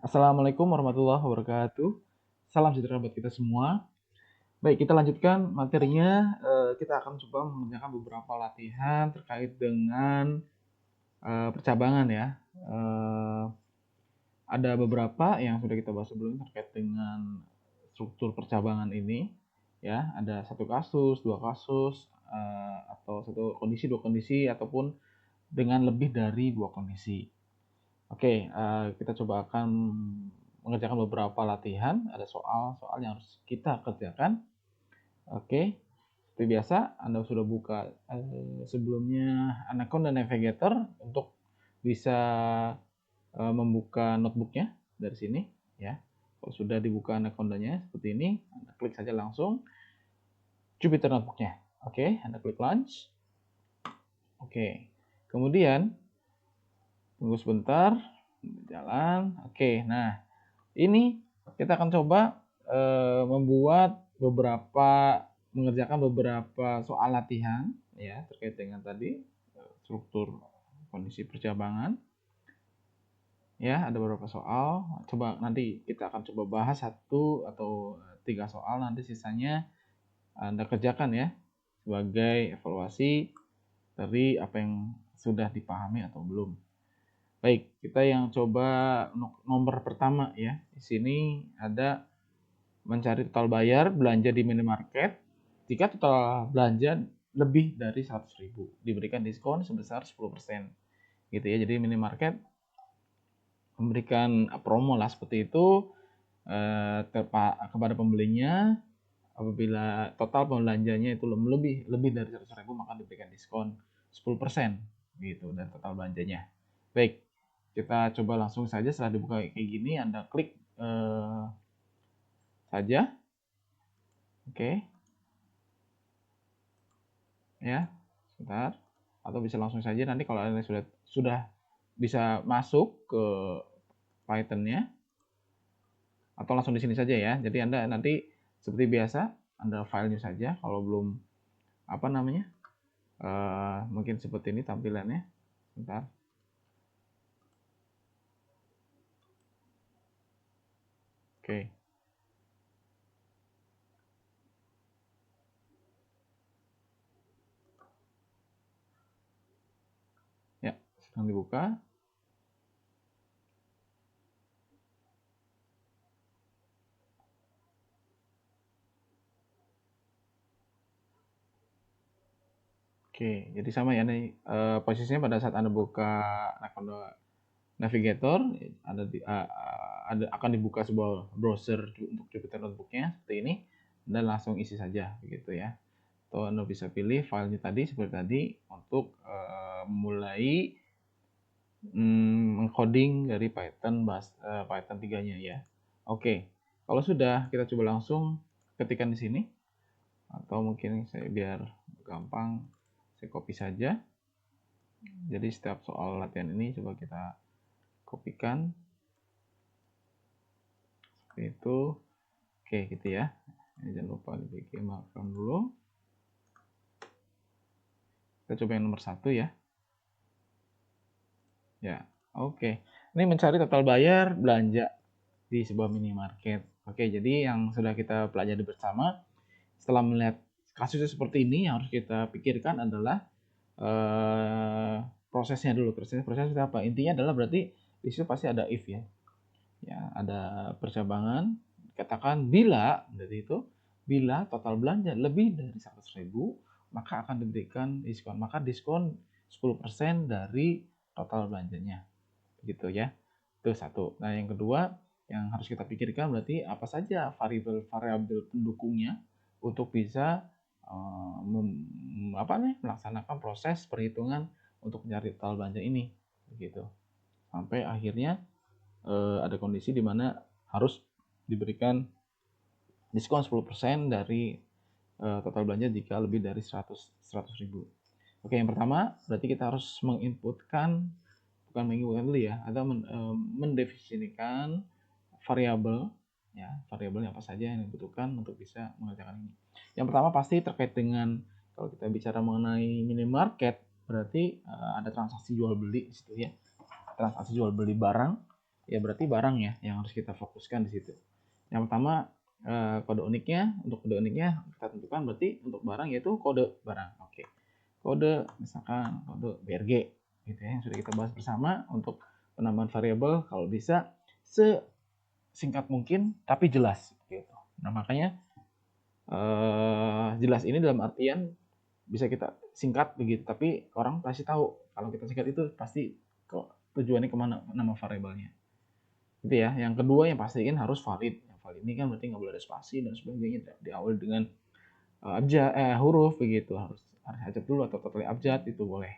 Assalamualaikum warahmatullahi wabarakatuh. Salam sejahtera buat kita semua. Baik, kita lanjutkan materinya. Kita akan coba mengerjakan beberapa latihan terkait dengan percabangan ya. Ada beberapa yang sudah kita bahas sebelumnya terkait dengan struktur percabangan ini. Ya, ada satu kasus, dua kasus, atau satu kondisi, dua kondisi, ataupun dengan lebih dari dua kondisi. Oke, kita coba akan mengerjakan beberapa latihan. Ada soal-soal yang harus kita kerjakan. Oke, seperti biasa, Anda sudah buka sebelumnya Anaconda Navigator untuk bisa membuka notebooknya dari sini. Ya, kalau sudah dibuka Anacondanya seperti ini, Anda klik saja langsung Jupyter Notebooknya. Oke, Anda klik Launch. Oke, kemudian tunggu sebentar, jalan. Oke, nah ini kita akan coba mengerjakan beberapa soal latihan ya terkait dengan tadi struktur kondisi percabangan. Ya, ada beberapa soal. Coba nanti kita akan coba bahas 1 atau 3 soal, nanti sisanya Anda kerjakan ya sebagai evaluasi dari apa yang sudah dipahami atau belum. Baik, kita yang coba nomor pertama ya. Di sini ada mencari total bayar belanja di minimarket jika total belanja lebih dari 100.000 diberikan diskon sebesar 10%. Gitu ya. Jadi minimarket memberikan promo lah seperti itu kepada pembelinya apabila total belanjanya itu lebih dari 100.000 maka diberikan diskon 10% gitu dan total belanjanya. Baik, kita coba langsung saja setelah dibuka kayak gini Anda klik saja. Oke. Ya, sebentar. Atau bisa langsung saja nanti kalau Anda sudah bisa masuk ke Python-nya atau langsung di sini saja ya. Jadi Anda nanti seperti biasa Anda file new saja kalau belum mungkin seperti ini tampilannya. Sebentar. Oke. Ya, sedang dibuka. Oke, jadi sama ya nih posisinya pada saat Anda buka Anaconda Navigator akan dibuka sebuah browser untuk Jupyter Notebook-nya seperti ini dan langsung isi saja begitu ya. Atau Anda bisa pilih filenya tadi seperti tadi untuk mulai encoding dari Python Python 3-nya ya. Oke. Kalau sudah kita coba langsung ketikkan di sini atau mungkin saya biar gampang saya copy saja. Jadi setiap soal latihan ini coba kita kopikan seperti itu. Oke, gitu ya. Ini jangan lupa dibikin markdown dulu. Kita coba yang nomor 1 ya. Ya, oke. Ini mencari total bayar belanja di sebuah minimarket. Oke, jadi yang sudah kita pelajari bersama setelah melihat kasusnya seperti ini, yang harus kita pikirkan adalah prosesnya dulu. Prosesnya apa? Intinya adalah berarti di situ pasti ada if ya. Ya, ada percabangan. Katakan bila dari itu bila total belanja lebih dari 100.000 maka akan diberikan diskon. Maka diskon 10% dari total belanjanya. Gitu ya. Itu satu. Nah, yang kedua yang harus kita pikirkan berarti apa saja variabel pendukungnya untuk bisa melaksanakan proses perhitungan untuk mencari total belanja ini begitu sampai akhirnya ada kondisi di mana harus diberikan diskon 10% dari total belanja jika lebih dari 100.000. Oke, yang pertama berarti kita harus menginputkan dulu ya atau mendefinisikan variabel ya, variabelnya apa saja yang dibutuhkan untuk bisa mengerjakan ini. Yang pertama pasti terkait dengan kalau kita bicara mengenai minimarket berarti ada transaksi jual beli di situ ya. Transaksi jual beli barang ya berarti barang ya yang harus kita fokuskan di situ. Yang pertama kode uniknya, untuk kode uniknya kita tentukan berarti untuk barang yaitu kode barang. Oke. Kode misalkan kode BRG gitu ya yang sudah kita bahas bersama. Untuk penambahan variabel kalau bisa sesingkat mungkin tapi jelas gitu. Nah, makanya jelas ini dalam artian bisa kita singkat begitu, tapi orang pasti tahu kalau kita singkat itu pasti kok tujuannya kemana nama variabelnya. Gitu ya. Yang kedua yang pastiin harus valid. Yang valid ini kan berarti nggak boleh ada spasi dan sebagainya, diawali dengan huruf begitu, harus abjad dulu atau totally abjad itu boleh.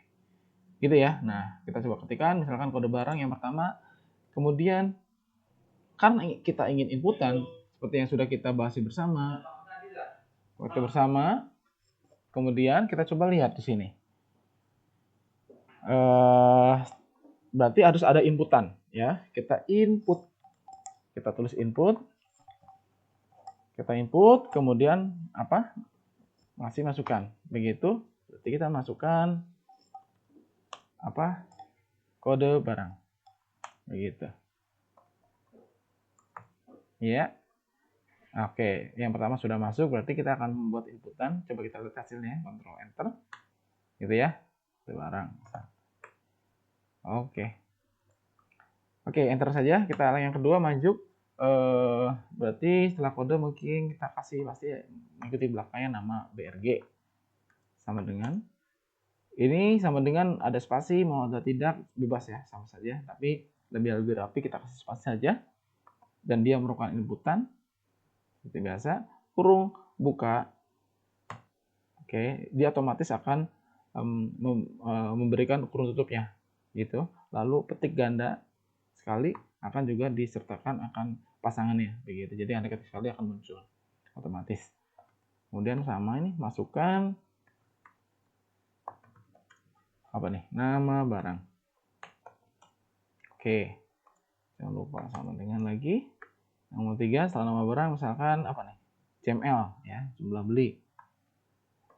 Gitu ya. Nah, kita coba ketikkan misalkan kode barang yang pertama, kemudian karena kita ingin inputan seperti yang sudah kita bahas bersama. Kemudian kita coba lihat di sini. Berarti harus ada inputan ya. Kita input. Kita tulis input. Kita input, kemudian apa? Masih masukan. Begitu. Berarti kita masukkan apa? Kode barang. Begitu. Ya. Oke, yang pertama sudah masuk, berarti kita akan membuat inputan. Coba kita lihat hasilnya, Ctrl Enter. Gitu ya. Kode barang. Oke. Oke, enter saja. Kita yang kedua maju. Berarti setelah kode mungkin kita kasih pasti mengikuti belakangnya nama BRG. Sama dengan ini sama dengan ada spasi mau atau tidak bebas ya, sama saja. Tapi lebih rapi kita kasih spasi saja. Dan dia merupakan inputan. Seperti biasa, kurung buka. Oke, dia otomatis akan memberikan kurung tutupnya gitu. Lalu petik ganda sekali akan juga disertakan akan pasangannya begitu. Jadi Anda ketik sekali akan muncul otomatis. Kemudian sama ini masukkan apa nih? Nama barang. Oke. Jangan lupa sama dengan lagi. Nomor 3 setelah nama barang misalkan apa nih? CML ya, jumlah beli.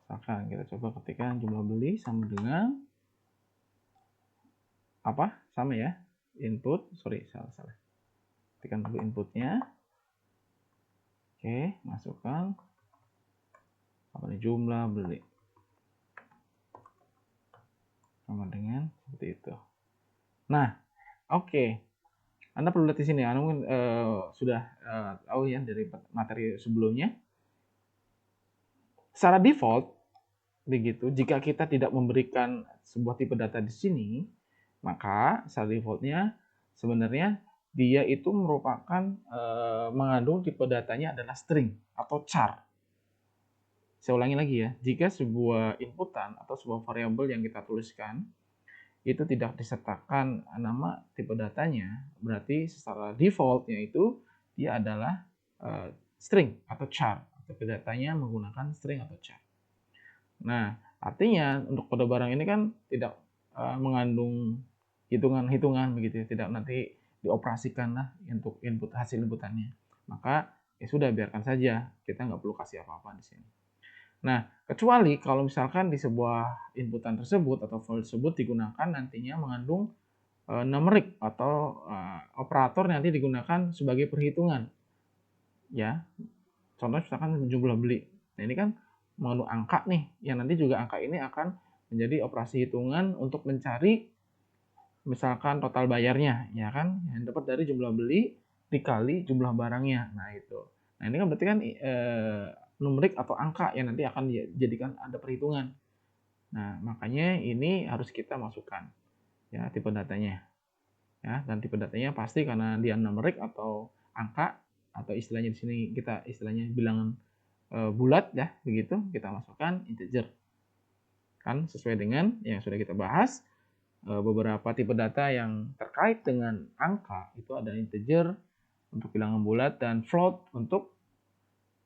Misalkan kita coba ketikkan jumlah beli sama dengan apa? Sama ya. Input, salah. Ketikkan dulu inputnya. Oke, masukkan apa nih? Jumlah beli. Sama dengan seperti itu. Nah, oke. Anda perlu lihat di sini, Anda mungkin sudah tahu ya dari materi sebelumnya. Secara default, begitu, jika kita tidak memberikan sebuah tipe data di sini, maka secara defaultnya sebenarnya dia itu merupakan mengandung tipe datanya adalah string atau char. Saya ulangi lagi ya, jika sebuah inputan atau sebuah variabel yang kita tuliskan itu tidak disertakan nama tipe datanya, berarti secara defaultnya itu dia adalah string atau char. Tipe datanya menggunakan string atau char. Nah, artinya untuk kode barang ini kan tidak mengandung hitungan-hitungan begitu ya, tidak nanti dioperasikan lah untuk input hasil inputannya. Maka ya sudah biarkan saja, kita nggak perlu kasih apa-apa di sini. Nah, kecuali kalau misalkan di sebuah inputan tersebut atau file tersebut digunakan nantinya mengandung numerik atau operator nanti digunakan sebagai perhitungan. Ya, contoh misalkan jumlah beli. Nah, ini kan mengandung angka nih, yang nanti juga angka ini akan menjadi operasi hitungan untuk mencari misalkan total bayarnya, ya kan, yang dapat dari jumlah beli dikali jumlah barangnya. Nah, itu. Nah, ini kan berarti kan numerik atau angka yang nanti akan dijadikan ada perhitungan. Nah, makanya ini harus kita masukkan ya tipe datanya. Ya, dan tipe datanya pasti karena dia numerik atau angka atau istilahnya di sini kita istilahnya bilangan bulat ya, begitu kita masukkan integer. Kan sesuai dengan yang sudah kita bahas, beberapa tipe data yang terkait dengan angka itu ada integer untuk bilangan bulat dan float untuk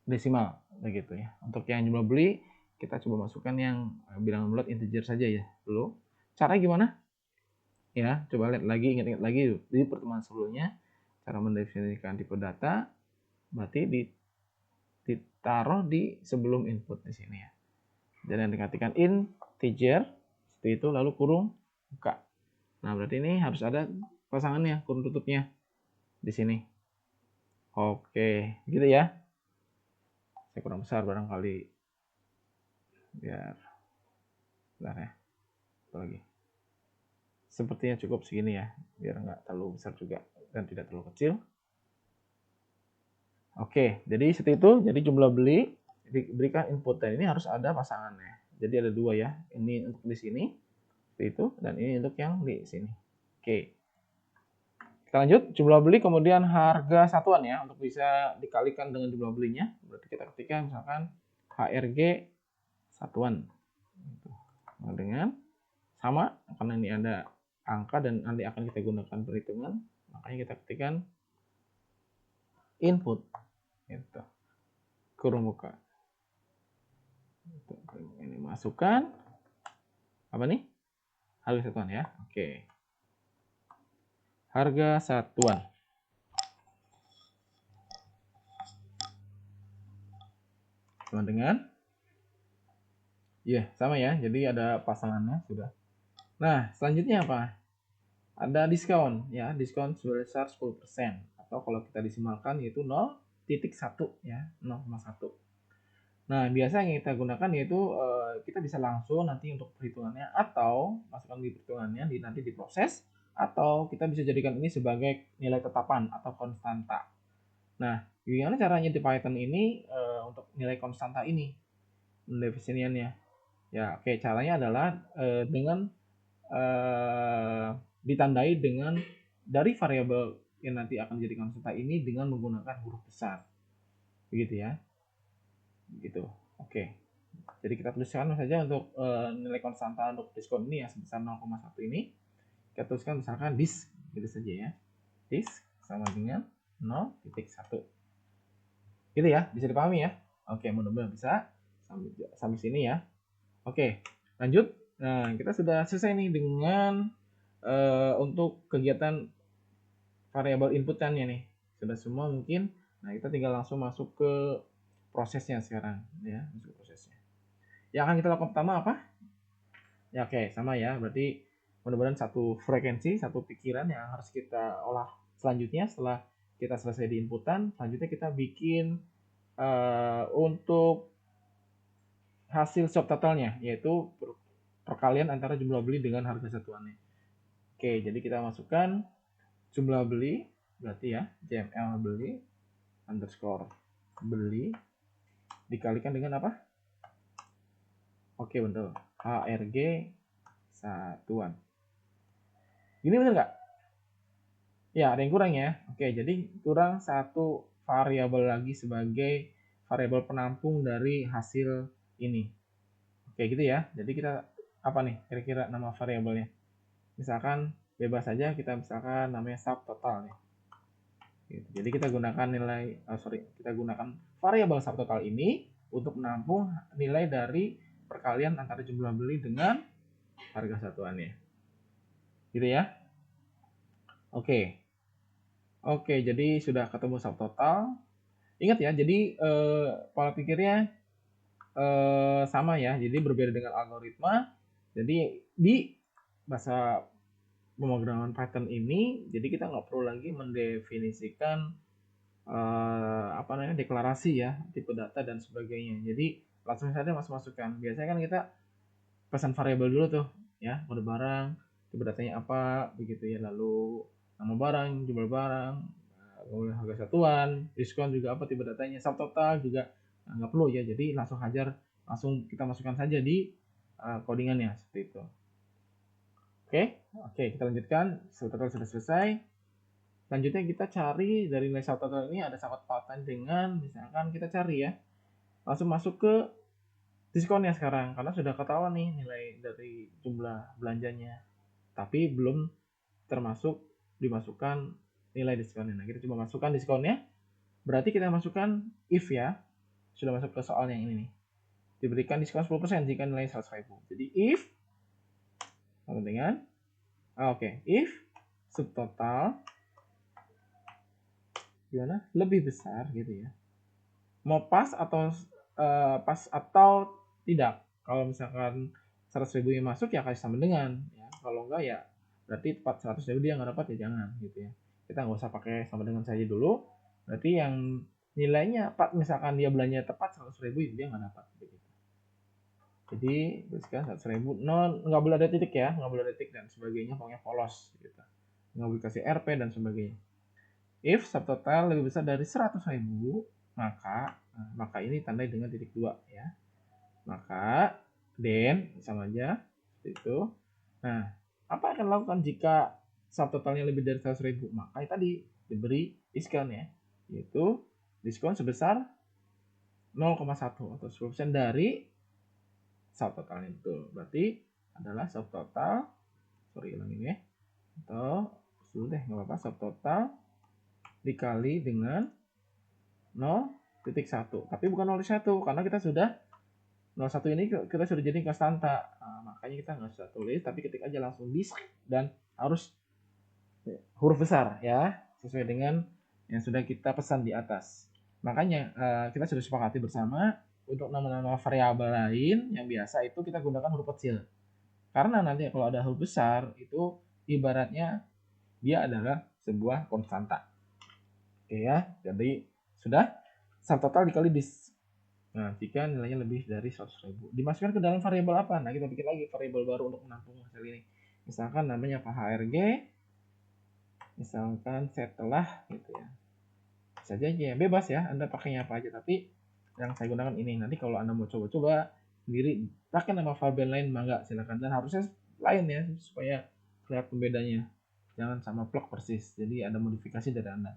desimal begitu ya. Untuk yang jumlah beli kita coba masukkan yang bilangan bulat integer saja ya dulu. Caranya gimana? Ya, coba lihat lagi, ingat-ingat lagi di pertemuan sebelumnya cara mendefinisikan tipe data berarti ditaruh di sebelum input di sini ya. Jadi yang dikatakan integer seperti itu lalu kurung buka. Nah, berarti ini harus ada pasangannya, kurung tutupnya. di sini. Oke, gitu ya. Saya kurang besar barangkali, biar bentar ya, satu lagi. Sepertinya cukup segini ya, biar nggak terlalu besar juga dan tidak terlalu kecil. Oke, jadi seperti itu. Jadi jumlah beli diberikan input dan ini harus ada pasangannya. Jadi ada dua ya, ini untuk di sini, seperti itu, dan ini untuk yang di sini. Oke. Kita lanjut, jumlah beli kemudian harga satuan ya, untuk bisa dikalikan dengan jumlah belinya. Berarti kita ketikkan misalkan HRG satuan. Dengan sama, karena ini ada angka dan nanti akan kita gunakan perhitungan, makanya kita ketikkan input. Gitu. Kurung buka. Ini masukkan. Apa nih? Harga satuan ya. Oke. Harga satuan. Sama dengan, ya sama ya, jadi ada pasangannya sudah. Nah, selanjutnya apa? Ada diskon ya, diskon sebesar 10%, atau kalau kita desimalkan yaitu 0,1 ya, 0,1. Nah, biasa yang kita gunakan yaitu kita bisa langsung nanti untuk perhitungannya, atau masukkan di perhitungannya nanti diproses, atau kita bisa jadikan ini sebagai nilai tetapan atau konstanta. Nah, gimana caranya di Python ini untuk nilai konstanta ini, definisiannya? Ya, oke, caranya adalah dengan ditandai dengan dari variabel yang nanti akan menjadi konstanta ini dengan menggunakan huruf besar, begitu ya, gitu. Oke, jadi kita tuliskan saja untuk nilai konstanta untuk diskon ini ya, sebesar 0,1 ini kita tuliskan misalkan disk, gitu saja ya, disk sama dengan 0,1, gitu ya, bisa dipahami ya. Oke, mudah-mudahan bisa sampai sini ya. Oke, lanjut. Nah, kita sudah selesai nih dengan untuk kegiatan variabel inputannya nih. Sudah semua mungkin. Nah, kita tinggal langsung masuk ke prosesnya sekarang ya, masuk ke prosesnya. Yang akan kita lakukan pertama apa? Ya oke, sama ya. Berarti mudah-mudahan satu frekuensi, satu pikiran yang harus kita olah selanjutnya setelah kita selesai di inputan. Selanjutnya kita bikin untuk hasil subtotalnya, yaitu perkalian antara jumlah beli dengan harga satuannya. Oke, jadi kita masukkan jumlah beli, berarti ya JML beli underscore beli dikalikan dengan apa? Oke, betul. HRG satuan. Ini benar nggak? Ya, ada yang kurang ya. Oke, jadi kurang satu variabel lagi sebagai variabel penampung dari hasil ini. Oke, gitu ya. Jadi kita apa nih kira-kira nama variabelnya? Misalkan bebas saja, kita misalkan namanya subtotal nih. Gitu. Jadi kita gunakan kita gunakan variabel subtotal ini untuk menampung nilai dari perkalian antara jumlah beli dengan harga satuannya. Gitu ya. Oke. Oke, jadi sudah ketemu subtotal. Ingat ya, jadi pola pikirnya sama ya. Jadi berbeda dengan algoritma. Jadi di bahasa pemrograman Python ini, jadi kita nggak perlu lagi mendefinisikan deklarasi ya, tipe data dan sebagainya. Jadi langsung saja masukkan. Biasanya kan kita pesan variabel dulu tuh ya, kode barang, tipe datanya apa, begitu ya. Lalu nama barang, jumlah barang, kemudian harga satuan, diskon juga apa, tipe datanya, subtotal juga nggak perlu ya. Jadi langsung kita masukkan saja di codingannya seperti itu. Oke, kita lanjutkan. Subtotal sudah selesai. Selanjutnya kita cari dari nilai subtotal ini ada sangkut pautan dengan, misalkan kita cari ya, langsung masuk ke diskonnya sekarang, karena sudah ketahuan nih nilai dari jumlah belanjanya, tapi belum termasuk dimasukkan nilai diskonnya. Nah, kita coba masukkan diskonnya. Berarti kita masukkan if ya, sudah masuk ke soal yang ini nih, diberikan diskon 10% jika nilai 100.000. Jadi if sama dengan if subtotal gimana lebih besar gitu ya, mau pas atau tidak. Kalau misalkan 100.000 yang masuk ya kasih sama dengan ya, kalau enggak ya berarti 400.000 dia nggak dapat ya jangan gitu ya. kita nggak usah pakai sama dengan saja dulu. Berarti yang nilainya misalkan dia belanja tepat 100.000, dia nggak dapat begitu. Jadi sekarang 100.000, nggak boleh ada titik ya, nggak boleh ada titik dan sebagainya, pokoknya polos gitu. Nggak boleh kasih RP dan sebagainya. If subtotal lebih besar dari 100.000, maka ini tandai dengan titik 2 ya. Maka then sama aja seperti itu. Nah, apa akan dilakukan jika subtotalnya lebih dari 100.000? Maka tadi diberi diskon ya, yaitu diskon sebesar 0,1 atau 10% dari subtotalnya itu. Berarti adalah subtotal, ulangin ya, atau dulu deh nggak apa-apa, subtotal dikali dengan 0,1, tapi bukan 0,1 karena kita sudah 0,1 ini kita sudah jadi konstanta. Makanya kita nggak usah tulis, tapi ketik aja langsung disk dan harus huruf besar ya, sesuai dengan yang sudah kita pesan di atas. Makanya kita sudah sepakati bersama untuk nama-nama variabel lain yang biasa itu kita gunakan huruf kecil. Karena nanti kalau ada huruf besar itu ibaratnya dia adalah sebuah konstanta. Oke ya, jadi sudah subtotal dikali disk. Nah, jika nilainya lebih dari 100.000, dimasukkan ke dalam variabel apa? Nah, kita bikin lagi variabel baru untuk menampung hasil ini. Misalkan namanya apa? HRG. Misalkan setelah gitu ya. Bisa aja bebas ya, Anda pakainya apa aja, tapi yang saya gunakan ini. Nanti kalau Anda mau coba-coba sendiri pakai nama variabel lain, mangga silakan, dan harusnya lain ya supaya kelihatan pembedanya. Jangan sama plug persis. Jadi ada modifikasi dari Anda.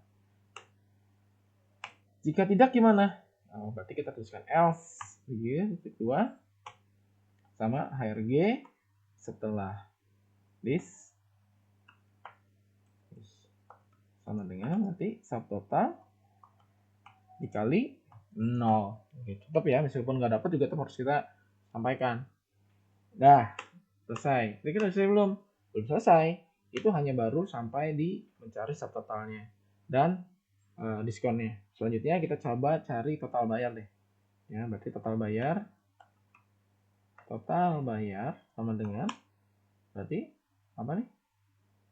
Jika tidak gimana? Berarti kita tuliskan else titik 2 sama HRG setelah this sama dengan nanti subtotal dikali 0. Oke, tetap ya, meskipun nggak dapat juga tetap harus kita sampaikan. Dah, selesai. Kira-kira selesai belum? Belum selesai. Itu hanya baru sampai di mencari subtotalnya dan diskonnya. Selanjutnya kita coba cari total bayar deh. Ya, berarti total bayar sama dengan berarti apa nih?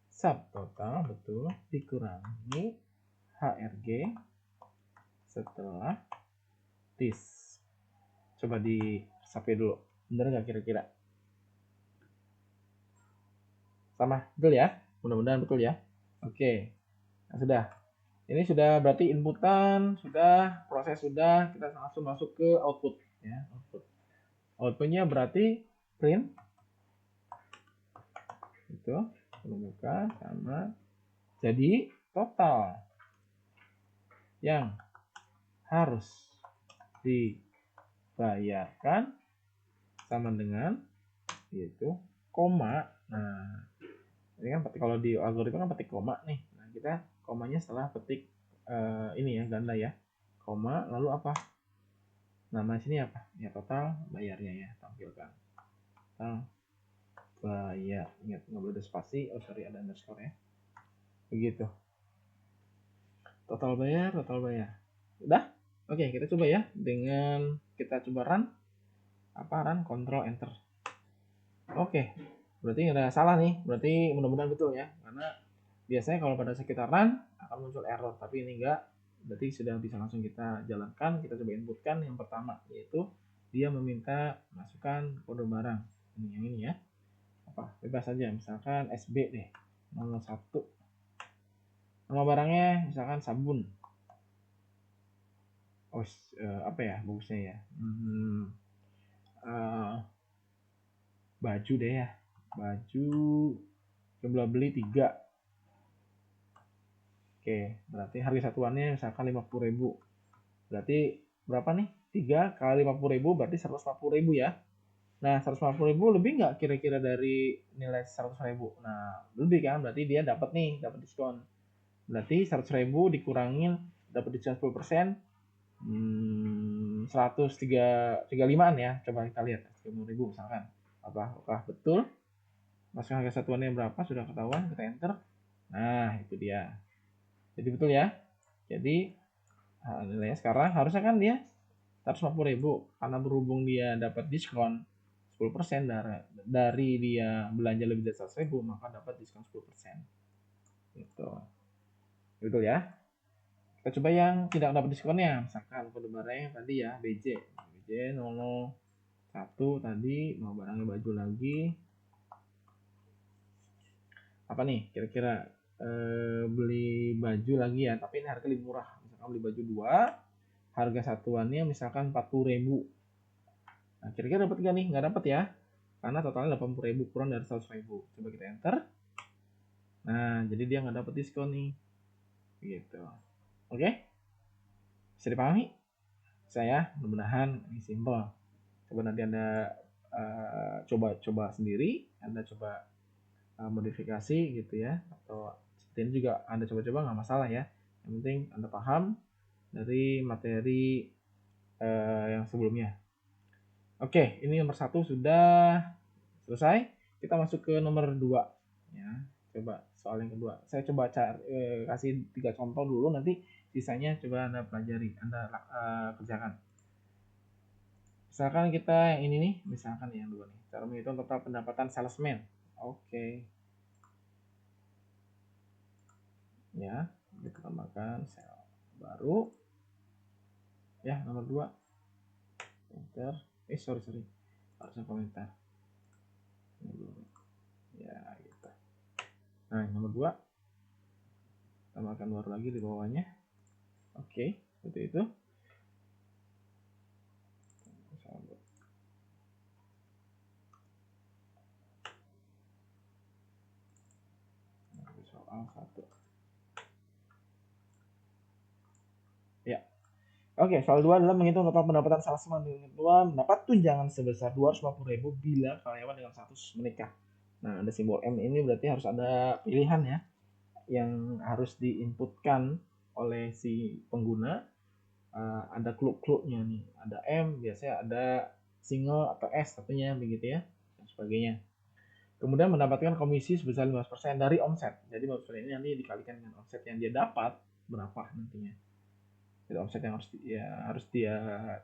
Subtotal, betul, dikurangi HRG setelah TIS. Coba disapi dulu. Bener nggak kira-kira? Sama, betul ya? Mudah-mudahan betul ya. Oke, nah, sudah. Ini sudah berarti inputan, sudah, proses sudah, kita langsung masuk ke output. Ya, output. Outputnya berarti print. Itu, buka sama. Jadi, total yang harus dibayarkan sama dengan yaitu koma. Nah, ini kan kalau di algoritma kan petik koma nih. Nah, kita komanya setelah petik ini ya, ganda ya. Koma, lalu apa? Nama sini apa? Ya, total bayarnya ya, tampilkan. Total bayar. Ingat, nggak boleh ada spasi. Oh, sorry, ada underscore ya. Begitu. Total bayar. Udah? Oke, kita coba ya. Dengan kita coba run. Run, control, enter. Oke, berarti nggak ada salah nih. Berarti mudah-mudahan betul ya. Karena biasanya kalau pada sekitar run akan muncul error, tapi ini enggak. Berarti sudah bisa langsung kita jalankan. Kita coba inputkan yang pertama, yaitu dia meminta masukkan kode barang. Ini yang ini ya. Apa? Bebas saja. Misalkan SB deh. 01. Nama barangnya misalkan sabun. Oh, apa ya bagusnya ya? Baju deh ya. Baju jumlah beli 3. Oke, berarti harga satuannya misalkan 50.000. Berarti berapa nih? 3 kali 50.000 berarti 140.000 ya. Nah, 140.000 lebih nggak kira-kira dari nilai 100.000? Nah, lebih kan? Berarti dia dapat diskon. Berarti 100.000 dikurangin dapat diskon 10%. 135an ya. Coba kita lihat 30.000 misalkan. Apakah betul? Masuk harga satuannya berapa? Sudah ketahuan, kita enter. Nah, itu dia. Jadi betul ya. Jadi nilainya sekarang harusnya kan dia 150.000 karena berhubung dia dapat diskon 10% dari dia belanja lebih dari 100.000, maka dapat diskon 10%. Gitu. betul ya. Kita coba yang tidak dapat diskonnya, misalkan kode barang tadi ya, BJ 001 tadi, mau barangnya baju lagi. Apa nih kira-kira, beli baju lagi ya, tapi ini harga lebih murah. Misalkan beli baju 2, harga satuannya misalkan 40.000. Nah, kira-kira dapat nggak nih? Nggak dapat ya, karena totalnya 80.000 kurang dari 100.000. Coba kita enter. Nah, jadi dia nggak dapat diskon nih, gitu. Oke, bisa dipahami? Saya mudah-mudahan ini simple. Coba nanti Anda coba-coba sendiri, Anda coba modifikasi gitu ya, atau seperti ini juga Anda coba-coba nggak masalah ya. Yang penting Anda paham dari materi yang sebelumnya. Oke, ini nomor 1 sudah selesai. Kita masuk ke nomor 2 ya. Coba soal yang kedua. Saya coba kasih 3 contoh dulu, nanti sisanya coba Anda pelajari, Anda kerjakan. Misalkan kita yang ini nih, misalkan yang dua nih, cara menghitung total pendapatan salesman. Oke. Ya, kita tambahkan sel baru. Ya, nomor 2. Enter. Sorry. Harusnya komentar. Ya, gitu. Nah, nomor 2. Tambahkan baru lagi di bawahnya. Oke, seperti itu. Soal 1. Ya. Oke, soal 2 adalah menghitung total pendapatan salesman. Kedua, mendapat tunjangan sebesar 250.000 bila karyawan dengan status menikah. Nah, ada simbol M ini berarti harus ada pilihan ya, yang harus diinputkan oleh si pengguna. Ada clue-cluenya nih, ada M, biasanya ada single atau S satunya begitu ya, dan sebagainya. Kemudian mendapatkan komisi sebesar 15% dari omset. Jadi 15% ini nanti dikalikan dengan omset yang dia dapat berapa nantinya. Jadi omset yang harus dia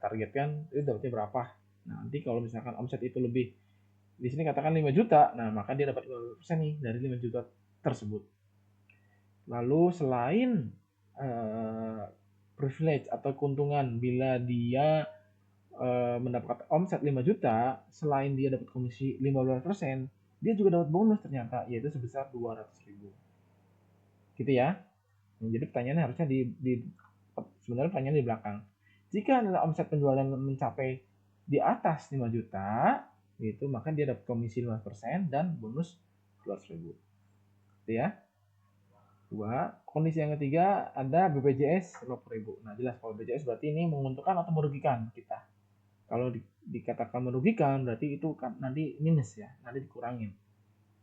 targetkan itu dapatnya berapa. Nah, nanti kalau misalkan omset itu lebih, di sini katakan 5 juta, nah maka dia dapat 15% nih dari 5 juta tersebut. Lalu selain privilege atau keuntungan bila dia mendapatkan omset 5 juta, selain dia dapat komisi 15%, dia juga dapat bonus ternyata, yaitu sebesar 200.000. Gitu ya. Nah, jadi pertanyaannya harusnya sebenarnya pertanyaan di belakang. Jika nilai omset penjualan mencapai di atas 5 juta, itu maka dia dapat komisi 5% dan bonus 200.000. Gitu ya. Dua, kondisi yang ketiga ada BPJS 50.000. Nah, jelas kalau BPJS berarti ini menguntungkan atau merugikan kita. Kalau dikatakan merugikan berarti itu kan nanti minus ya, nanti dikurangin.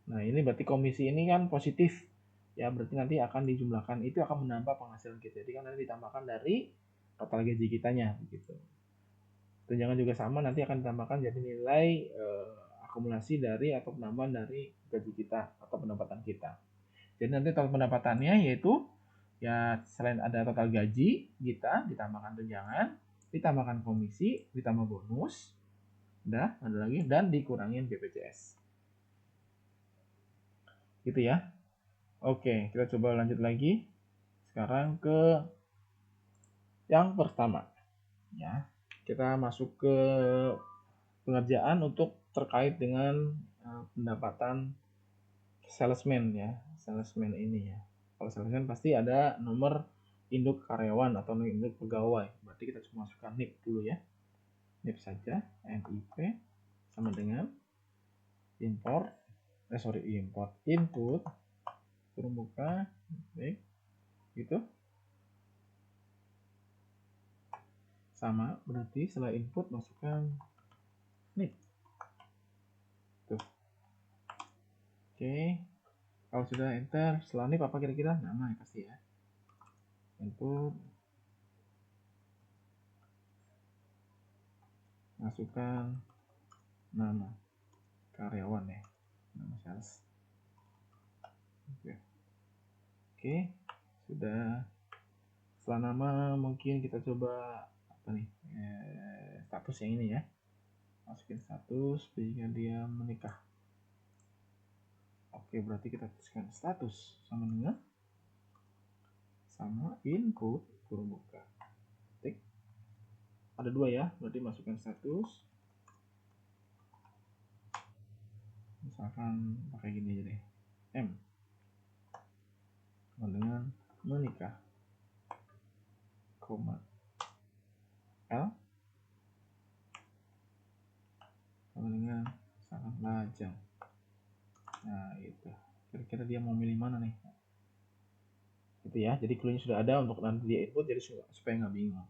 Nah, ini berarti komisi ini kan positif ya, berarti nanti akan dijumlahkan, itu akan menambah penghasilan kita. Jadi kan nanti ditambahkan dari total gaji kitanya begitu. Tunjangan juga sama, nanti akan ditambahkan jadi nilai akumulasi dari atau penambahan dari gaji kita atau pendapatan kita. Jadi nanti total pendapatannya yaitu ya selain ada total gaji kita, ditambahkan tunjangan, ditambahkan komisi, ditambah bonus, udah ada lagi, dan dikurangin BPJS. Gitu ya. Oke, kita coba lanjut lagi. Sekarang ke yang pertama. Ya, kita masuk ke pengerjaan untuk terkait dengan pendapatan salesman ya, salesman ini ya. Kalau salesman pasti ada nomor induk karyawan atau nomor induk pegawai. Berarti kita cuma masukkan NIP dulu ya. NIP saja, NIP sama dengan import input kurung buka, baik, gitu. Sama, berarti setelah input masukkan NIP. Tuh. Oke. Kalau sudah enter, setelah NIP apa kira-kira? Nama ya pasti ya. Input, masukkan nama karyawan ya, nama sales. Oke, sudah. Setelah nama mungkin kita coba apa nih, status yang ini ya, masukin status jika dia menikah. Oke, berarti kita tuliskan status sama dengan sama input kurung buka tik. Ada 2 ya, berarti masukkan status. Misalkan pakai gini aja deh, M dengan menikah, koma L sama dengan misalkan lajang. Nah itu, kira-kira dia mau milih mana nih? Gitu ya, jadi clue-nya sudah ada untuk nanti dia input, jadi supaya nggak bingung.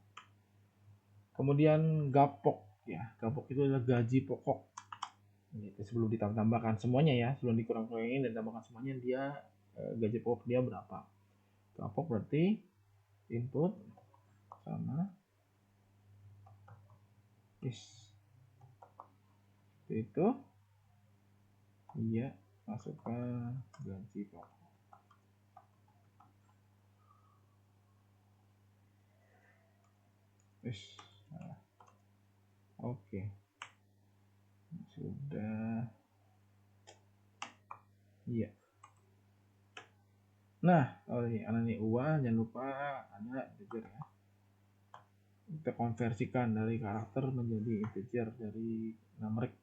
Kemudian gapok ya, gapok itu adalah gaji pokok. Gitu, sebelum ditambahkan semuanya ya, sebelum dikurang-kurangin dan tambahkan semuanya, dia gaji pokok dia berapa. Gapok berarti input sama is itu dia masukkan gaji pokok. Nah, oke. Sudah. Iya. Nah, kalau ini anak ini uang, jangan lupa ada integer ya. Kita konversikan dari karakter menjadi integer dari numerik.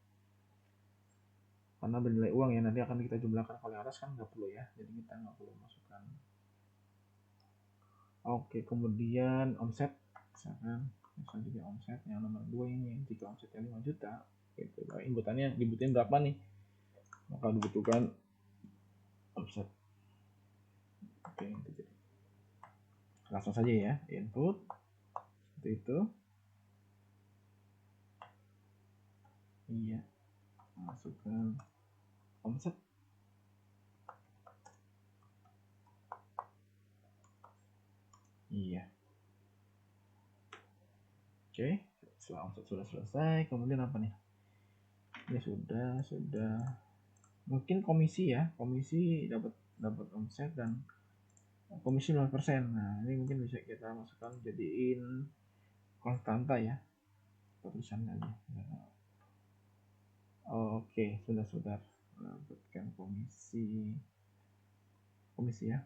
Karena bernilai uang ya, nanti akan kita jumlahkan oleh atas kan nggak perlu ya, jadi kita nggak perlu masukkan. Oke, kemudian omset, misalkan juga omset yang nomor 2 ini, jika omsetnya 5 juta, itu inputannya dibutuhin berapa nih, maka dibutuhkan omset. Oke, itu jadi langsung saja ya, input seperti itu. Iya, masukkan omset. Iya. Oke, setelah omset sudah selesai, kemudian apa nih? Ini sudah. Mungkin komisi ya, komisi dapat omset dan komisi 0%. Nah, ini mungkin bisa kita masukkan jadiin konstanta ya. Tulisan aja. Oke, sudah dapatkan komisi ya.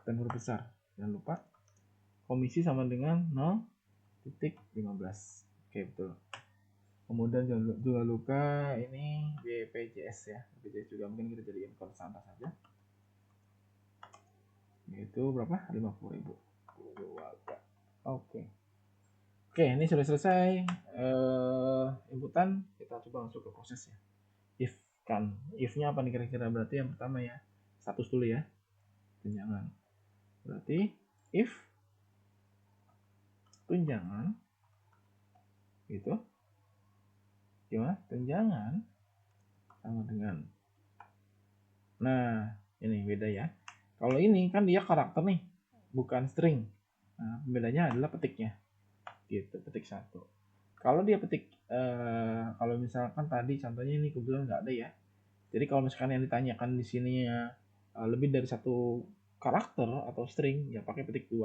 Dan huruf besar. Jangan lupa komisi sama dengan 0.15. Oke, betul. Kemudian juga lupa ini BPJS ya. BPJS juga mungkin kita jadiin konstanta saja. Yaitu berapa? 50.000. Oke. Oke, ini sudah selesai inputan. Kita coba masuk ke proses ya. If kan, if-nya apa nih kira-kira? Berarti yang pertama ya, status dulu ya, tunjangan. Berarti if tunjangan itu gimana? Tunjangan sama dengan, nah ini beda ya. Kalau ini kan dia karakter nih, bukan string. Nah, bedanya adalah petiknya. Gitu, petik 1. Kalau dia petik, kalau misalkan tadi contohnya ini kebetulan nggak ada ya. Jadi kalau misalkan yang ditanyakan di sini lebih dari 1 karakter atau string, ya pakai petik 2.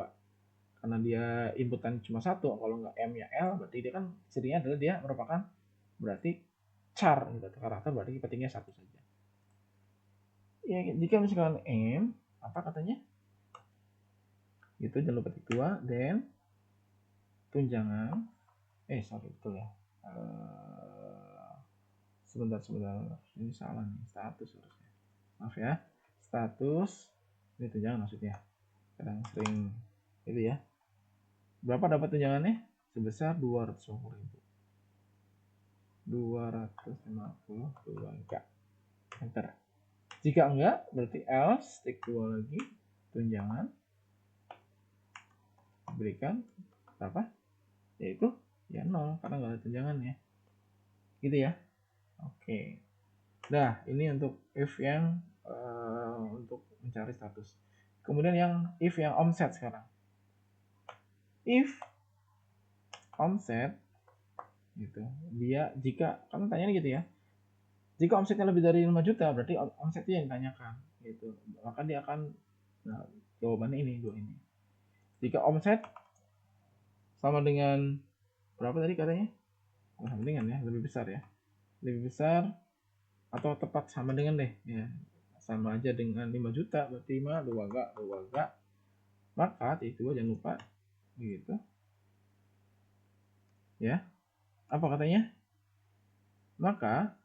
Karena dia inputan cuma 1, kalau nggak M ya L, berarti dia kan cirinya adalah dia merupakan berarti char gitu, karakter, berarti petiknya 1 saja. Ya, jika misalkan M, apa katanya? Itu jangan lupa petik 2, dan tunjangan, sorry betul ya. Sebentar, ini salah nih, status harusnya. Maaf ya, status, ini tunjangan maksudnya. Kadang sering itu ya. Berapa dapat tunjangannya? Sebesar 250.000. 252 enggak. Enter. Jika enggak, berarti else, tik 2 lagi, tunjangan. Berikan berapa? Yaitu ya 0, karena enggak ada tunjangan ya. Gitu ya. Oke. Nah, ini untuk if yang untuk mencari status. Kemudian yang if yang omset sekarang. If omset gitu, dia jika kan tanyanya gitu ya. Jika omsetnya lebih dari 5 juta, berarti omsetnya yang ditanyakan gitu. Maka dia akan, nah, jawabannya ini, 2 ini. Jika omset sama dengan berapa tadi katanya? Sama dengan ya, lebih besar ya. Lebih besar atau tepat sama dengan deh ya. Sama aja dengan 5 juta, berarti 5 2 gak Maka T2 jangan lupa gitu. Ya. Apa katanya? Maka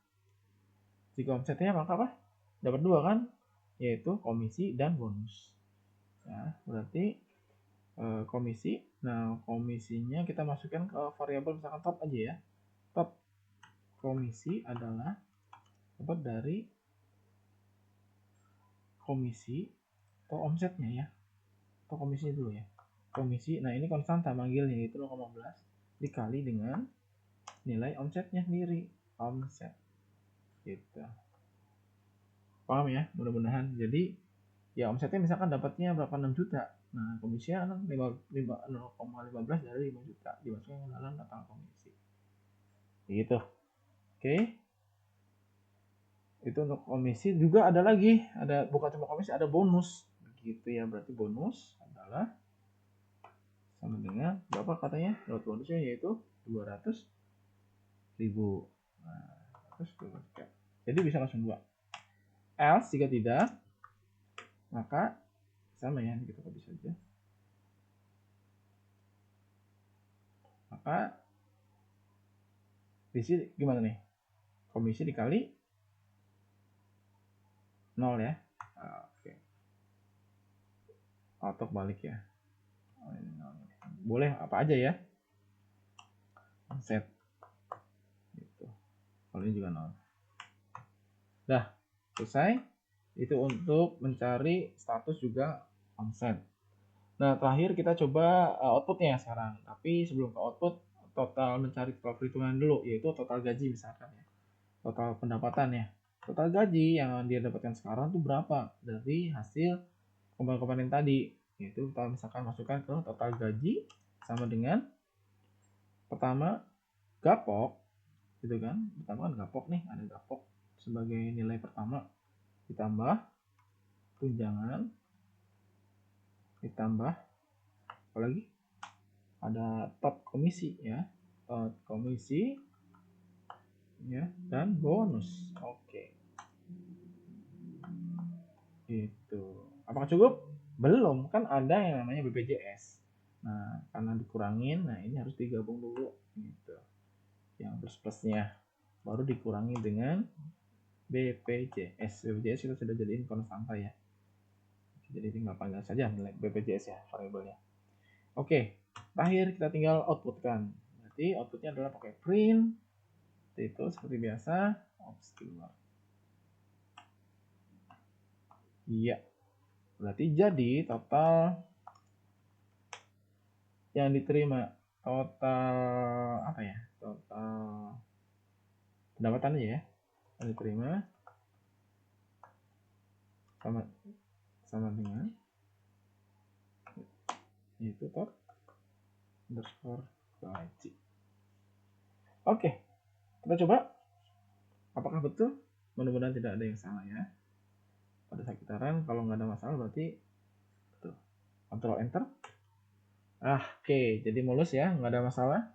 jika omsetnya maka apa? Dapat 2 kan? Yaitu komisi dan bonus. Ya, berarti komisi. Nah, komisinya kita masukkan ke variabel misalkan top aja ya. Top komisi adalah dapat dari komisi atau omsetnya ya. Atau komisinya dulu ya. Komisi, nah ini konstanta manggilnya yaitu 0,11 dikali dengan nilai omsetnya sendiri. Omset. Gitu. Paham ya? Mudah-mudahan. Jadi ya omsetnya misalkan dapatnya berapa 6 juta. Nah, komisinya 0,15 dari 5 juta dimasukkan ke dalam daftar komisi. Gitu. Oke. Itu untuk komisi juga ada lagi, ada bukan cuma komisi, ada bonus. Gitu ya, berarti bonus adalah sama dengan berapa katanya? Dapat bonusnya yaitu 200.000. Nah, terus jadi bisa langsung 2. Else jika tidak, maka sama ya, kita copy saja. Maka di sini gimana nih? Komisi dikali 0 ya. Oke. Atau balik ya. Boleh apa aja ya. Set. Gitu. Kalau ini juga 0. Dah, selesai. Itu untuk mencari status juga omset. Nah, terakhir kita coba outputnya sekarang. Tapi sebelum ke output, total mencari total perhitungan dulu, yaitu total gaji misalkan ya. Total pendapatan ya. Total gaji yang dia dapatkan sekarang tuh berapa dari hasil komponen tadi. Yaitu kita misalkan masukkan ke total gaji sama dengan pertama gapok gitu kan. Pertama kan gapok nih, ada gapok sebagai nilai pertama ditambah tunjangan ditambah apa lagi? Ada top komisi ya. Top komisi ya dan bonus. Oke. Itu. Apakah cukup? Belum, kan ada yang namanya BPJS. Nah, karena dikurangin, nah ini harus digabung dulu gitu. Yang plus-plusnya baru dikurangi dengan BPJS. BPJS kita sudah jadiin konstanta ya. Jadi tinggal panggil saja nilai BPJS ya, variabelnya. Oke, terakhir kita tinggal outputkan. Berarti outputnya adalah pakai print. Itu seperti biasa, ops keluar. Iya. Berarti jadi total yang diterima total apa ya? Total pendapatan aja ya. Yang diterima sama dengan itu top underscore gaji. Oke, kita coba apakah betul. Mudah-mudahan tidak ada yang salah ya. Pada saat kita run, kalau nggak ada masalah berarti betul. Control enter. Oke, jadi mulus ya, nggak ada masalah.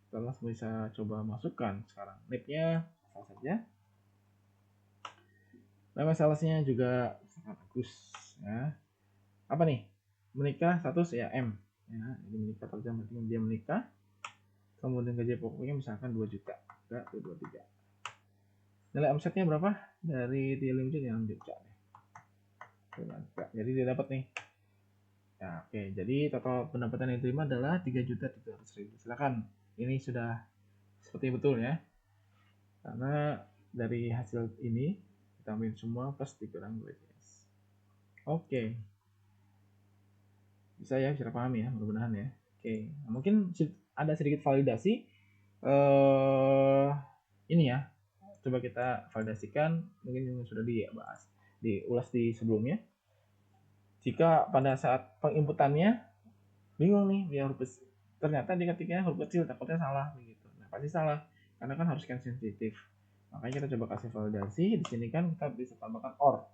Kita langsung bisa coba masukkan sekarang nipnya asal saja. Nama salesnya juga sangat bagus ya. Apa nih? Menikah status ya M ya. Jadi menikah terjadi berarti dia menikah. Kemudian gaji pokoknya misalkan 2 juta. 223. Nilai omsetnya berapa? Dari dia limited yang 6 juta nih. Jadi dia dapat nih. Ya, oke. Jadi total pendapatan yang diterima adalah 3.300.000. Silakan. Ini sudah seperti betul ya. Karena dari hasil ini kita ambil semua plus dikurang 2JS. Oke. Bisa ya, bisa paham ya, mudah-mudahan ya. Oke. Nah, mungkin ada sedikit validasi ini ya. Coba kita validasikan mungkin yang sudah dibahas, diulas di sebelumnya. Jika pada saat penginputannya bingung nih dia huruf kecil, ternyata diketiknya huruf kecil takutnya salah begitu. Nah, pasti salah karena kan harus scan sensitif. Makanya kita coba kasih validasi. Di sini kan kita bisa tambahkan or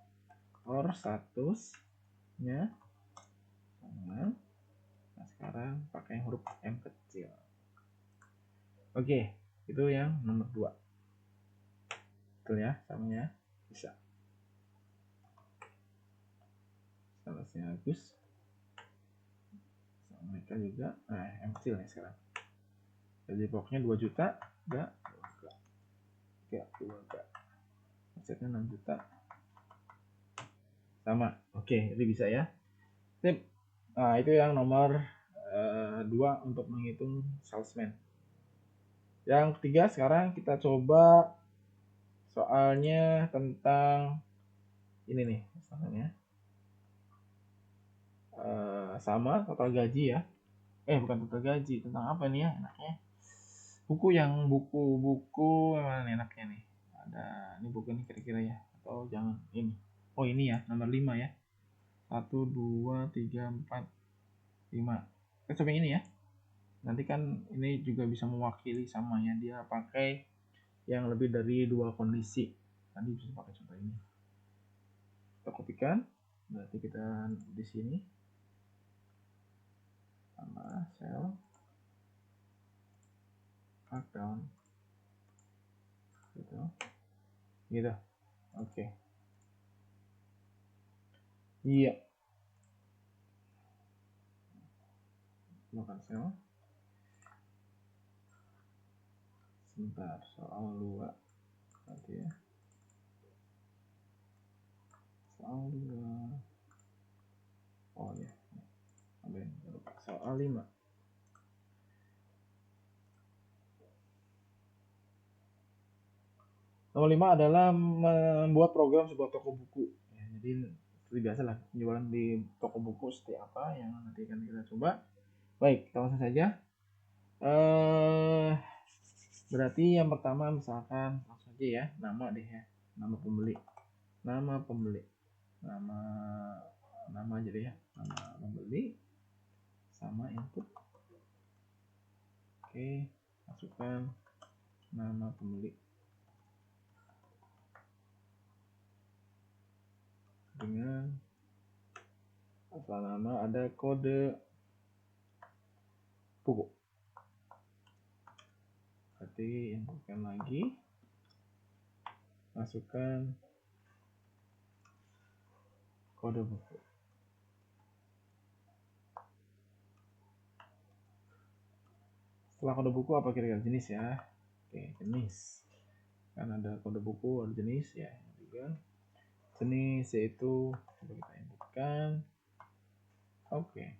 statusnya. Nah, sekarang pakai huruf M kecil. Oke, itu yang nomor 2. Betul ya, sama ya. Bisa. Statusnya Agus. matikan juga. Nah, yang kecil nih sekarang. Jadi pokoknya 2 juta, enggak, 2 asetnya 6 juta. Sama. Oke, jadi bisa ya. Sip. Nah, itu yang nomor 2 untuk menghitung salesman. Yang ketiga sekarang kita coba soalnya tentang ini nih, misalnya sama total gaji ya. Bukan total gaji, tentang apa nih ya enaknya? Buku mana nih enaknya nih? Ada ini buku nih kira-kira ya, atau jangan ini. Oh ini ya, nomor 5 ya. 1, 2, 3, 4, 5. Kita coba ini ya. Nanti kan ini juga bisa mewakili sama ya, dia pakai yang lebih dari 2 kondisi. Nanti bisa pakai contoh ini. Kita kopikan, berarti kita di sini sama sel markdown gitu. Oke. Iya. Makan sel. Sebentar, soal 2 nanti ya. Soal 2. Oh ya. Soal 5. Nomor 5 adalah membuat program sebuah toko buku. Ya, jadi seperti biasa lah, penjualan di toko buku seperti apa yang nanti akan kita coba. Baik, kita langsung saja. Berarti yang pertama misalkan langsung aja ya, nama deh ya, nama pembeli, nama aja deh ya, nama pembeli sama input. Oke, masukkan nama pembeli dengan setelah nama ada kode buku. Berarti inputkan lagi, masukkan kode buku. Setelah kode buku apa kira-kira jenis ya? Oke, jenis. Kan ada kode buku, ada jenis ya. Juga jenis yaitu coba kita inputkan. Oke.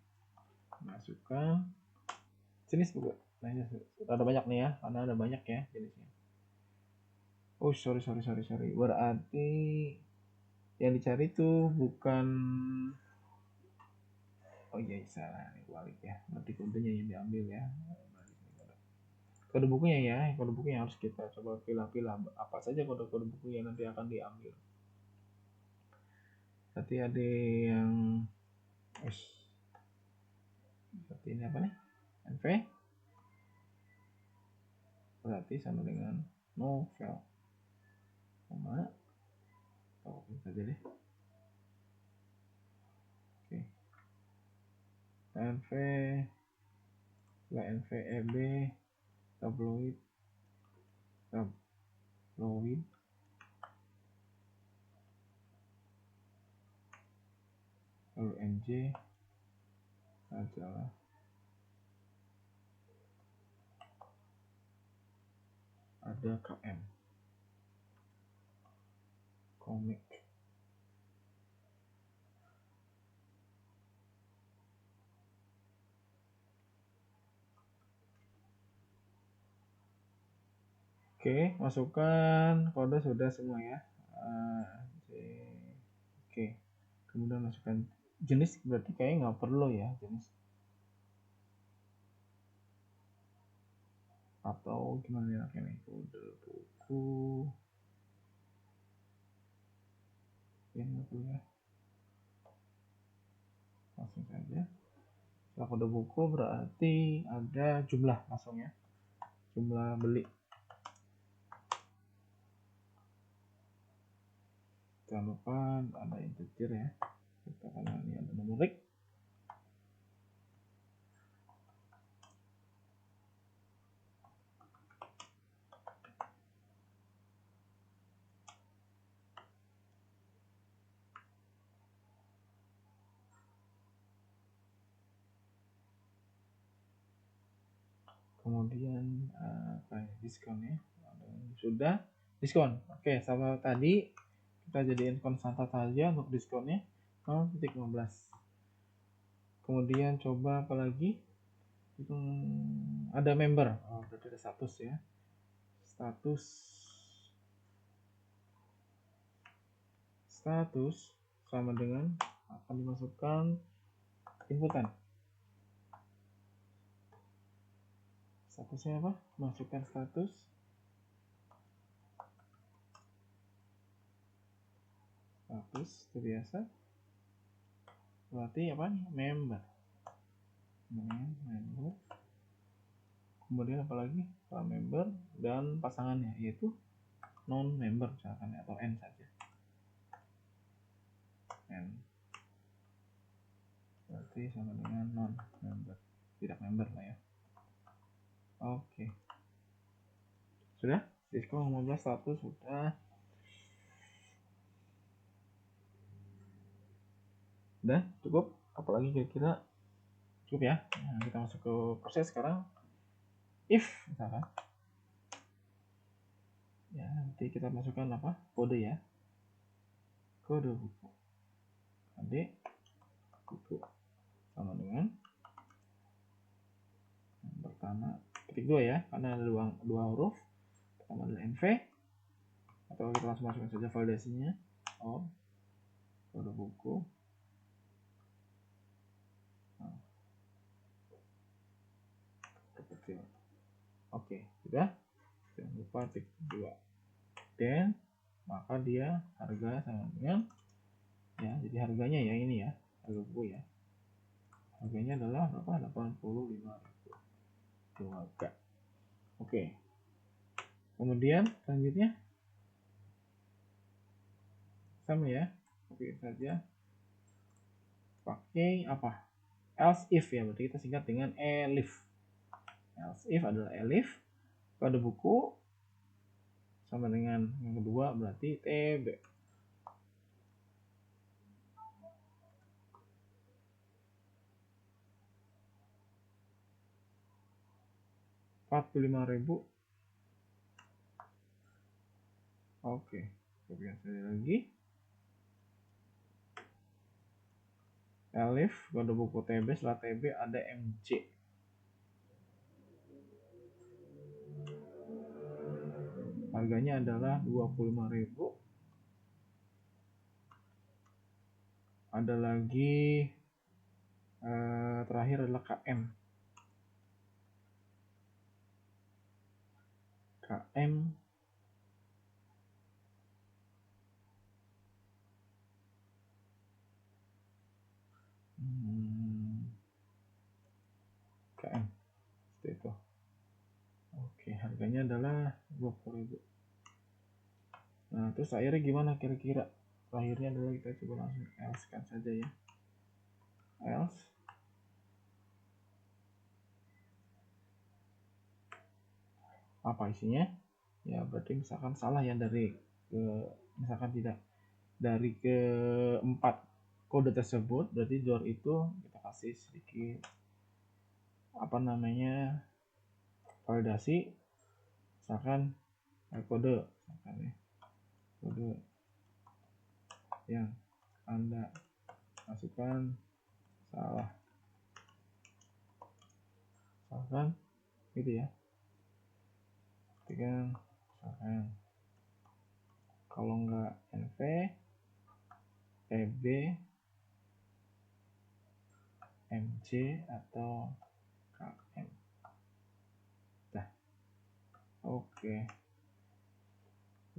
Masukkan jenis buku. Nah, ini ada banyak nih ya, karena ada banyak ya jenisnya. Oh, sorry. Berarti yang dicari itu bukan, oh iya salah, ini balik ya. Berarti kodenya yang diambil ya. Kode bukunya ya, kode buku yang harus kita coba pilih-pilih apa saja kode-kode buku yang nanti akan diambil. Berarti ada yang seperti ini apa nih? NV berarti sama dengan novel. Sama kita saja deh. Oke. NV NVEB tabloid lalu NJ adalah ada KM komik. Oke, masukkan kode sudah semua ya. Oke, kemudian masukkan jenis, berarti kayaknya nggak perlu ya jenis. Atau gimana ya ini kode buku yang nggak perlu ya. Langsung saja. Setelah kode buku berarti ada jumlah langsung ya. Jumlah beli. Jangan lupa ada integer ya, kita karena ini ada numerik. Kemudian diskon ya, sudah diskon. Oke, sama tadi kita jadiin konstanta saja untuk diskonnya 0,15. Kemudian coba apa lagi, ada member, berarti ada status ya, status sama dengan akan dimasukkan inputan. Statusnya apa? Masukkan status itu biasa, berarti apa nih? Member. Kemudian apalagi para member dan pasangannya, yaitu non member misalkan, atau N saja. N berarti sama dengan non member, tidak member lah ya. Oke, sudah diskon 15 status sudah. Udah cukup, apalagi kira-kira cukup ya. Nah, kita masuk ke proses sekarang. If misalkan ya, nanti kita masukkan apa, kode ya, kode buku adik buku sama dengan yang pertama ketik 2 ya, karena ada dua huruf. Pertama adalah NV, atau kita langsung masukkan saja validasinya. Kode buku. Kecil. Oke, sudah. Jangan lupa tik 2. Dan maka dia harga sama dengan ya, jadi harganya ya ini ya, harga buku ya. Harganya adalah berapa? 85.000. Oke. Kemudian selanjutnya sama ya. Oke saja. Pakai apa? Else if ya, berarti kita singkat dengan elif. Else if adalah elif, kode buku sama dengan yang kedua berarti TB. Rp45.000. Oke, coba saya lagi. Elif, kode buku TB, setelah TB ada MC. Harganya adalah 25.000. Ada lagi terakhir adalah KM. KM KM seperti itu. Oke, harganya adalah 20.000. Nah, terus akhirnya gimana kira-kira? Akhirnya adalah kita coba langsung else kan saja ya. Else apa isinya? Ya berarti misalkan salah ya, dari misalkan tidak dari keempat kode tersebut, berarti door itu kita kasih sedikit apa namanya, validasi. Misalkan kode misalkan ya, kode yang Anda masukkan salah, misalkan gitu ya. Ketika misalkan kalau enggak NV, TB, MC atau KM. Nah, oke,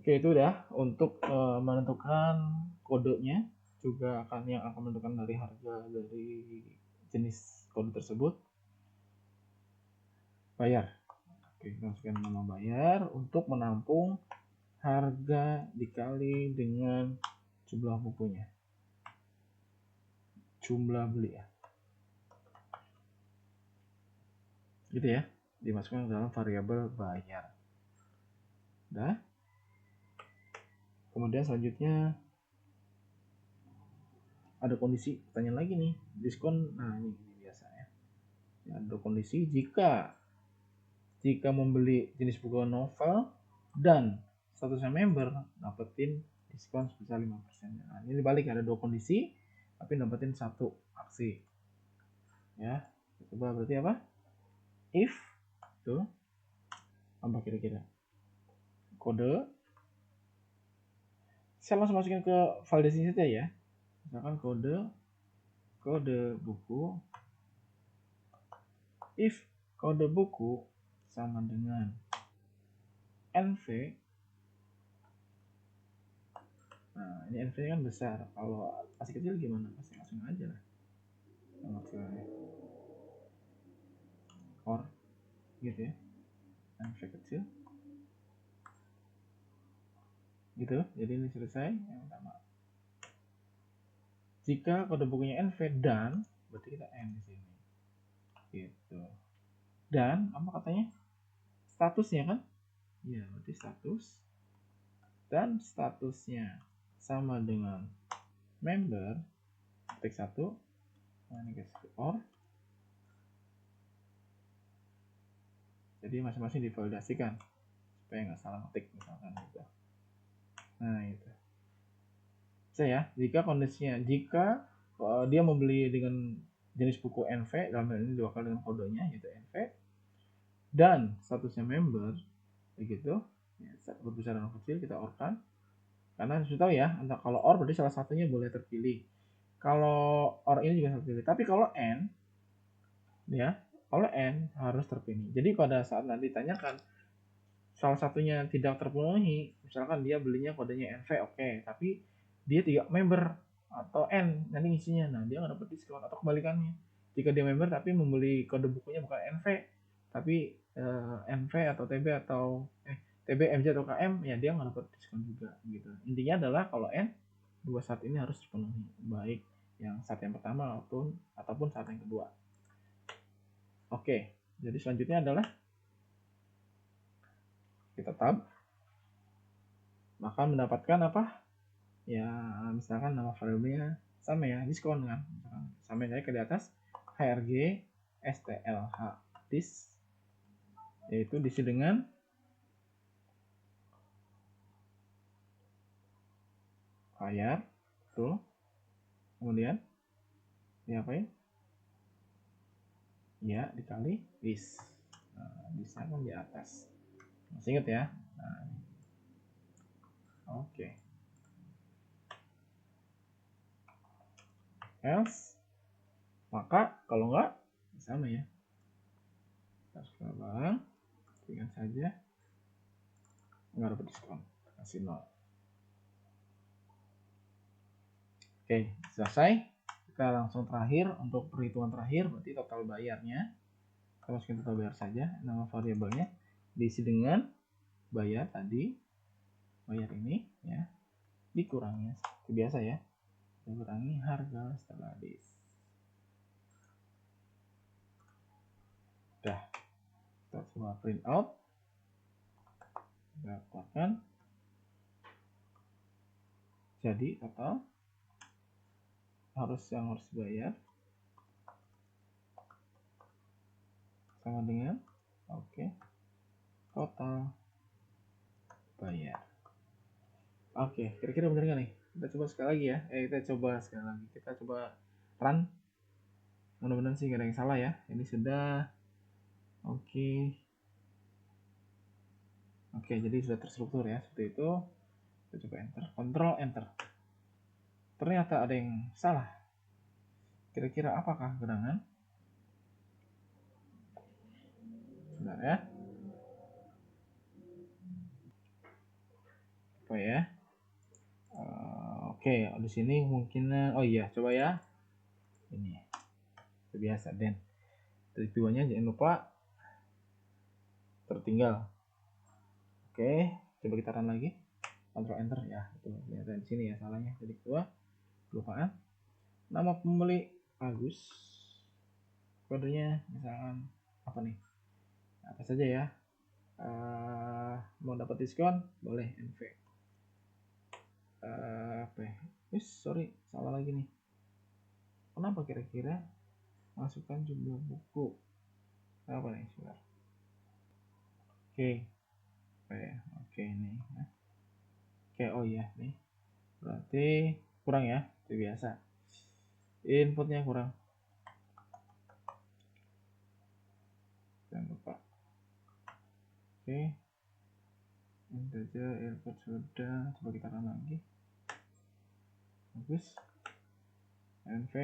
itu udah untuk menentukan kodenya, juga yang akan menentukan dari harga dari jenis kode tersebut. Bayar. Oke, kita masukkan nama bayar untuk menampung harga dikali dengan jumlah bukunya, jumlah beli ya, gitu ya, dimasukkan dalam variabel bayar. Udah. Kemudian selanjutnya ada kondisi, pertanyaan lagi nih, diskon. Nah ini biasa ya, ada kondisi jika jika membeli jenis buku novel dan statusnya member, dapetin diskon sebesar 5%. Nah, ini dibalik, ada dua kondisi tapi dapetin satu aksi ya. Coba berarti apa? If tuh apa kira-kira kode, saya langsung masukin ke file di sini saja ya. Misalkan kode buku, if kode buku sama dengan NV. Nah, ini NV kan besar. Kalau masih kecil gimana? Masih langsung aja lah. Maksudnya or gitu ya. NV kecil. Gitu. Jadi ini selesai yang pertama. Jika kode bukunya NV dan, berarti kita N di sini. Gitu. Dan apa katanya? Statusnya kan? Ya, berarti status. Dan statusnya sama dengan member, ketik 1, or. Jadi masing-masing divalidasikan supaya nggak salah ketik misalkan gitu. Nah itu. Saya jika kondisinya, jika dia membeli dengan jenis buku NV, dalam hal ini dua kali dengan kodenya yaitu NV, dan statusnya member, begitu, ya, berbesar dan kecil kita orkan. Karena sudah tahu ya, kalau or berarti salah satunya boleh terpilih. Kalau or ini juga terpilih. Tapi kalau N, ya, kalau N harus terpilih. Jadi pada saat nanti ditanyakan salah satunya tidak terpenuhi, misalkan dia belinya kodenya NV, oke, tapi dia tidak member atau N nanti ngisinya, nah dia nggak dapat diskon. Atau kebalikannya, jika dia member tapi membeli kode bukunya bukan NV tapi NV atau TB atau TB, MJ atau KM, ya dia nggak dapat diskon juga gitu. Intinya adalah kalau N, dua syarat ini harus terpenuhi, baik yang syarat yang pertama ataupun syarat yang kedua. Oke, jadi selanjutnya adalah kita tab, maka mendapatkan apa ya, misalkan nama variabelnya sama ya, diskon kan, misalkan sama aja ke di atas HRG STLH dis, yaitu diisi dengan bayar tuh, kemudian diapain ya, dikali dis. Nah, disnya kan di atas, masih inget ya. Nah, oke. Else, maka kalau enggak sama ya, harus ke barang, tinggal saja nggak dapat diskon, kasih 0. Oke, selesai. Kita langsung terakhir, untuk perhitungan terakhir berarti total bayarnya. Kita masukin total bayar saja, nama variabelnya diisi dengan bayar tadi, bayar ini ya, dikurangi seperti biasa ya, dikurangi harga setelah dis. Udah, kita coba print out, kita keluarkan. Jadi total yang harus dibayar sama dengan total bayar. Oke, kira-kira benar nggak nih? Kita coba sekali lagi ya. Kita coba run. Mudah-mudahan sih nggak ada yang salah ya. Ini sudah oke. Oke, jadi sudah terstruktur ya, seperti itu. Kita coba enter, Ctrl enter. Ternyata ada yang salah. Kira-kira apakah gerangan? Sebentar ya. Apa ya? Oke, di sini mungkin, oh iya, coba ya. Ini biasa dan dari duanya jangan lupa tertinggal. Oke, coba kita run lagi. Ctrl enter ya, itu ternyata di sini ya salahnya. Jadi kedua, kelupaan. Nama pembeli Agus. Kodenya misalkan apa nih? Apa saja ya? Mau dapat diskon boleh NV. Sorry, salah lagi nih. Kenapa kira-kira masukkan jumlah buku? Apa nih? Sebentar. Oke. Oke nih. Oke, oh iya nih. Berarti kurang ya, seperti biasa. Inputnya kurang. Jangan lupa. Oke. Integer input sudah. Coba kita run lagi. Bagus. NV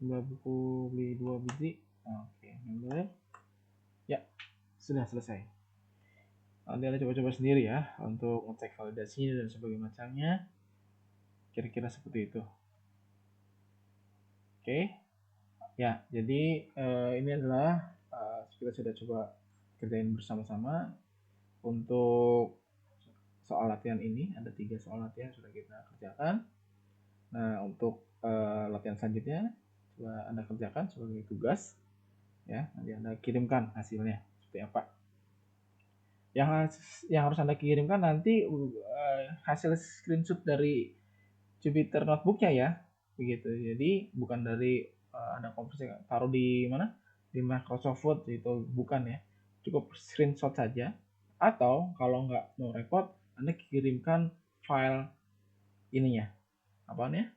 jumlah buku beli 2 biji. Oke, member. Ya, sudah selesai. Nanti Anda coba-coba sendiri ya untuk ngecek validasi dan sebagainya macamnya. Kira-kira seperti itu. Oke. Ya, jadi ini adalah kita sudah coba kerjain bersama-sama untuk soal latihan ini. Ada 3 soal latihan sudah kita kerjakan. Nah, untuk latihan selanjutnya coba Anda kerjakan sebagai tugas. Ya, nanti Anda kirimkan hasilnya seperti apa. Yang harus Anda kirimkan nanti hasil screenshot dari Jupyter Notebook-nya ya, begitu. Jadi bukan dari Anda konversi taruh di mana? Di Microsoft Word itu bukan ya. Cukup screenshot saja. Atau kalau nggak mau repot, Anda kirimkan file ininya. Apaan ya?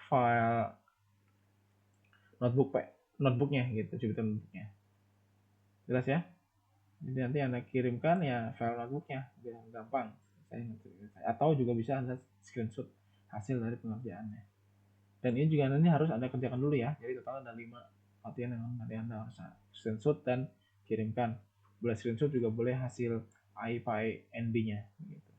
File notebooknya gitu, Jupyter Notebook-nya. Jelas ya? Jadi nanti Anda kirimkan ya file notebooknya, biar gampang. Atau juga bisa Anda screenshot hasil dari pengerjaannya. Dan ini juga nanti harus Anda kerjakan dulu ya. Jadi total ada 5 latihan yang nanti Anda harus screenshot dan kirimkan. Boleh screenshot juga boleh hasil IPyNB-nya. Gitu.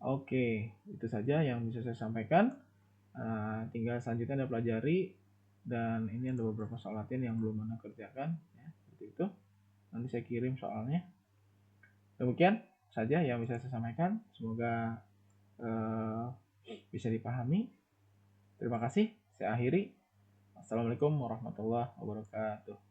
Oke, itu saja yang bisa saya sampaikan. Tinggal selanjutnya Anda pelajari. Dan ini ada beberapa soal latihan yang belum Anda kerjakan. Ya, seperti itu. Nanti saya kirim soalnya. Demikian saja yang bisa saya sampaikan. Semoga bisa dipahami. Terima kasih. Saya akhiri. Assalamualaikum warahmatullahi wabarakatuh.